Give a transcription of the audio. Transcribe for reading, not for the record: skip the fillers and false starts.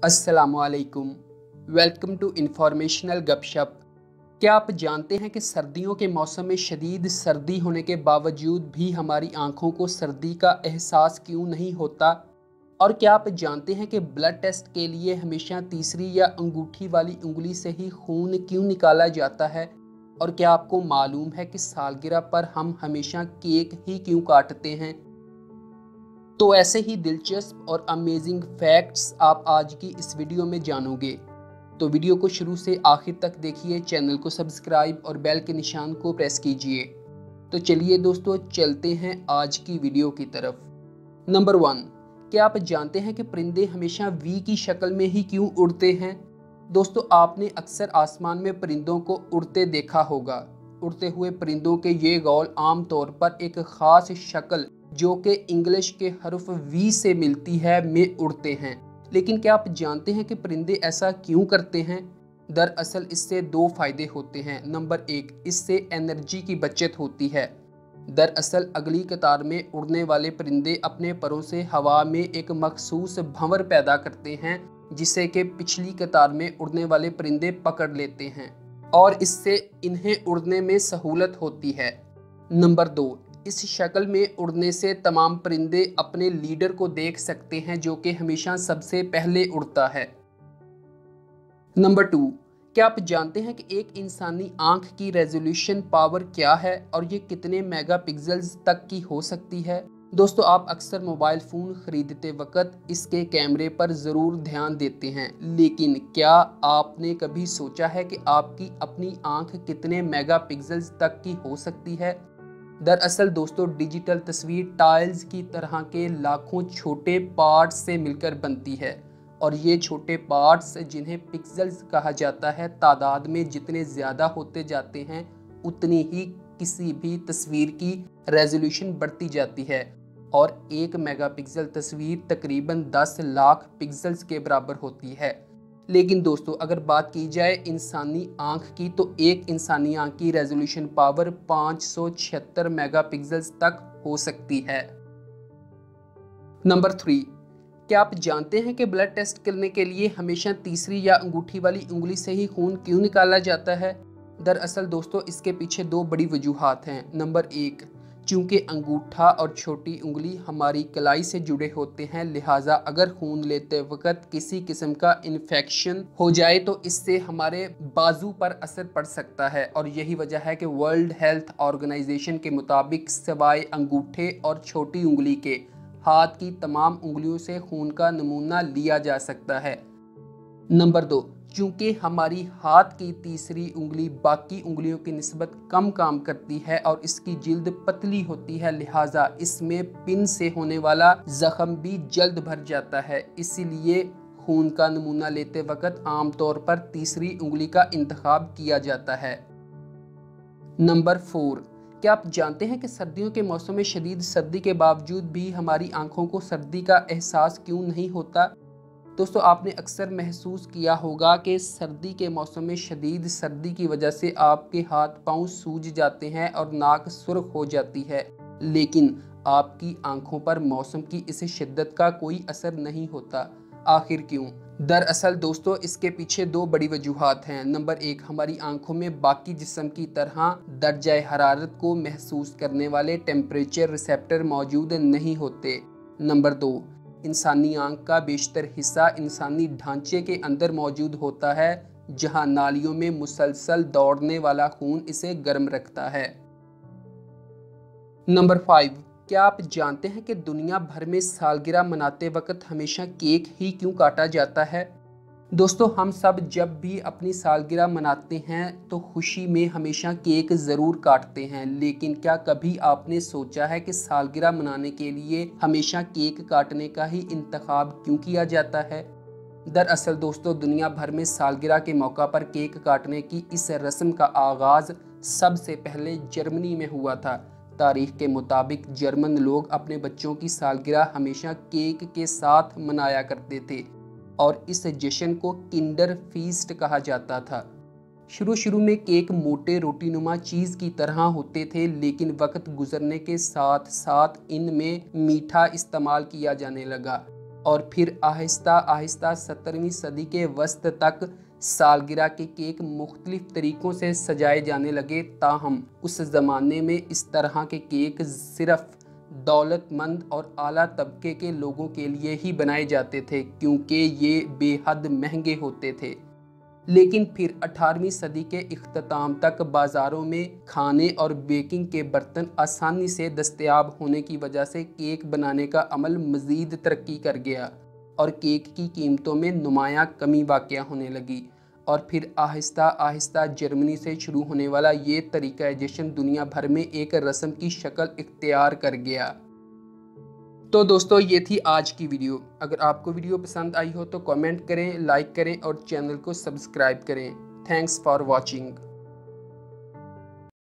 अस्सलामुअलैकुम। Welcome to informational गपशप। क्या आप जानते हैं कि सर्दियों के मौसम में शदीद सर्दी होने के बावजूद भी हमारी आंखों को सर्दी का एहसास क्यों नहीं होता? और क्या आप जानते हैं कि ब्लड टेस्ट के लिए हमेशा तीसरी या अंगूठी वाली उंगली से ही खून क्यों निकाला जाता है? और क्या आपको मालूम है कि सालगिरह पर हम हमेशा केक ही क्यों काटते हैं? तो ऐसे ही दिलचस्प और अमेजिंग फैक्ट्स आप आज की इस वीडियो में जानोगे। तो वीडियो को शुरू से आखिर तक देखिए, चैनल को सब्सक्राइब और बेल के निशान को प्रेस कीजिए। तो चलिए दोस्तों, चलते हैं आज की वीडियो की तरफ। नंबर 1, क्या आप जानते हैं कि परिंदे हमेशा वी की शक्ल में ही क्यों उड़ते हैं? दोस्तों, आपने अक्सर आसमान में परिंदों को उड़ते देखा होगा। उड़ते हुए परिंदों के ये गौल आम तौर पर एक खास शक्ल जो कि इंग्लिश के हर्फ वी से मिलती है में उड़ते हैं। लेकिन क्या आप जानते हैं कि परिंदे ऐसा क्यों करते हैं? दरअसल इससे दो फायदे होते हैं। नंबर 1, इससे एनर्जी की बचत होती है। दरअसल अगली कतार में उड़ने वाले परिंदे अपने परों से हवा में एक मखसूस भंवर पैदा करते हैं, जिसे कि पिछली कतार में उड़ने वाले परिंदे पकड़ लेते हैं और इससे इन्हें उड़ने में सहूलत होती है। नंबर 2, इस शक्ल में उड़ने से तमाम परिंदे अपने लीडर को देख सकते हैं, जो कि हमेशा सबसे पहले उड़ता है। नंबर 2, क्या आप जानते हैं कि एक इंसानी आंख की रेजोल्यूशन पावर क्या है और ये कितने मेगापिक्सल्स तक की हो सकती है? दोस्तों, आप अक्सर मोबाइल फ़ोन खरीदते वक्त इसके कैमरे पर ज़रूर ध्यान देते हैं, लेकिन क्या आपने कभी सोचा है कि आपकी अपनी आंख कितने मेगापिक्सल्स तक की हो सकती है? दरअसल दोस्तों, डिजिटल तस्वीर टाइल्स की तरह के लाखों छोटे पार्ट्स से मिलकर बनती है, और ये छोटे पार्ट्स, जिन्हें पिक्सेल्स कहा जाता है, तादाद में जितने ज़्यादा होते जाते हैं उतनी ही किसी भी तस्वीर की रेजोल्यूशन बढ़ती जाती है, और 1 मेगापिक्सल तस्वीर तकरीबन 10 लाख पिक्सेल्स के बराबर होती है। लेकिन दोस्तों, अगर बात की जाए इंसानी आंख की, तो एक इंसानी आंख की रेजोल्यूशन पावर 576 मेगापिक्सल्स तक हो सकती है। नंबर 3, क्या आप जानते हैं कि ब्लड टेस्ट करने के लिए हमेशा तीसरी या अंगूठी वाली उंगली से ही खून क्यों निकाला जाता है? दरअसल दोस्तों, इसके पीछे दो बड़ी वजूहात हैं। नंबर 1, चूंकि अंगूठा और छोटी उंगली हमारी कलाई से जुड़े होते हैं, लिहाजा अगर खून लेते वक्त किसी किस्म का इन्फेक्शन हो जाए तो इससे हमारे बाजू पर असर पड़ सकता है, और यही वजह है कि वर्ल्ड हेल्थ ऑर्गेनाइजेशन के मुताबिक सिवाय अंगूठे और छोटी उंगली के हाथ की तमाम उंगलियों से खून का नमूना लिया जा सकता है। नंबर 2, चूंकि हमारी हाथ की तीसरी उंगली बाकी उंगलियों की निस्बत कम काम करती है और इसकी जिल्द पतली होती है, लिहाजा इसमें पिन से होने वाला जख्म भी जल्द भर जाता है। इसीलिए खून का नमूना लेते वक्त आमतौर पर तीसरी उंगली का इंतखाब किया जाता है। नंबर 4, क्या आप जानते हैं कि सर्दियों के मौसम में शदीद सर्दी के बावजूद भी हमारी आंखों को सर्दी का एहसास क्यों नहीं होता? दोस्तों, आपने अक्सर महसूस किया होगा कि सर्दी के मौसम में शदीद सर्दी की वजह से आपके हाथ पांव सूज जाते हैं और नाक सुर्ख हो जाती है, लेकिन आपकी आंखों पर मौसम की इस शिद्दत का कोई असर नहीं होता। आखिर क्यों? दरअसल दोस्तों, इसके पीछे दो बड़ी वजूहात हैं। नंबर 1, हमारी आंखों में बाकी जिस्म की तरह दर्जा हरारत को महसूस करने वाले टेम्परेचर रिसेप्टर मौजूद नहीं होते। नंबर 2, इंसानी आंख का बेशतर हिस्सा इंसानी ढांचे के अंदर मौजूद होता है, जहां नालियों में मुसलसल दौड़ने वाला खून इसे गर्म रखता है। नंबर 5, क्या आप जानते हैं कि दुनिया भर में सालगिरह मनाते वक्त हमेशा केक ही क्यों काटा जाता है? दोस्तों, हम सब जब भी अपनी सालगिरह मनाते हैं तो खुशी में हमेशा केक ज़रूर काटते हैं, लेकिन क्या कभी आपने सोचा है कि सालगिरह मनाने के लिए हमेशा केक काटने का ही इंतखाब क्यों किया जाता है? दरअसल दोस्तों, दुनिया भर में सालगिरह के मौका पर केक काटने की इस रस्म का आगाज़ सबसे पहले जर्मनी में हुआ था। तारीख के मुताबिक जर्मन लोग अपने बच्चों की सालगिरह हमेशा केक के साथ मनाया करते थे, और इस जश्न को किंडर फीस्ट कहा जाता था। शुरू में केक मोटे रोटीनुमा चीज़ की तरह होते थे, लेकिन वक्त गुजरने के साथ साथ इनमें मीठा इस्तेमाल किया जाने लगा। और फिर आहिस्ता आहिस्ता 17वीं सदी के वसत तक सालगिरह के केक मुख्तलिफ तरीक़ों से सजाए जाने लगे। ताहम उस ज़माने में इस तरह के केक सिर्फ़ दौलतमंद और आला तबके के लोगों के लिए ही बनाए जाते थे, क्योंकि ये बेहद महंगे होते थे। लेकिन फिर 18वीं सदी के इख्तिताम तक बाज़ारों में खाने और बेकिंग के बर्तन आसानी से दस्तयाब होने की वजह से केक बनाने का अमल मज़ीद तरक्की कर गया और केक की कीमतों में नुमायां कमी वाक़या होने लगी। और फिर आहिस्ता आहिस्ता जर्मनी से शुरू होने वाला ये तरीक़ा जश्न दुनिया भर में एक रस्म की शक्ल इख्तियार कर गया। तो दोस्तों, ये थी आज की वीडियो। अगर आपको वीडियो पसंद आई हो तो कमेंट करें, लाइक करें और चैनल को सब्सक्राइब करें। Thanks for watching.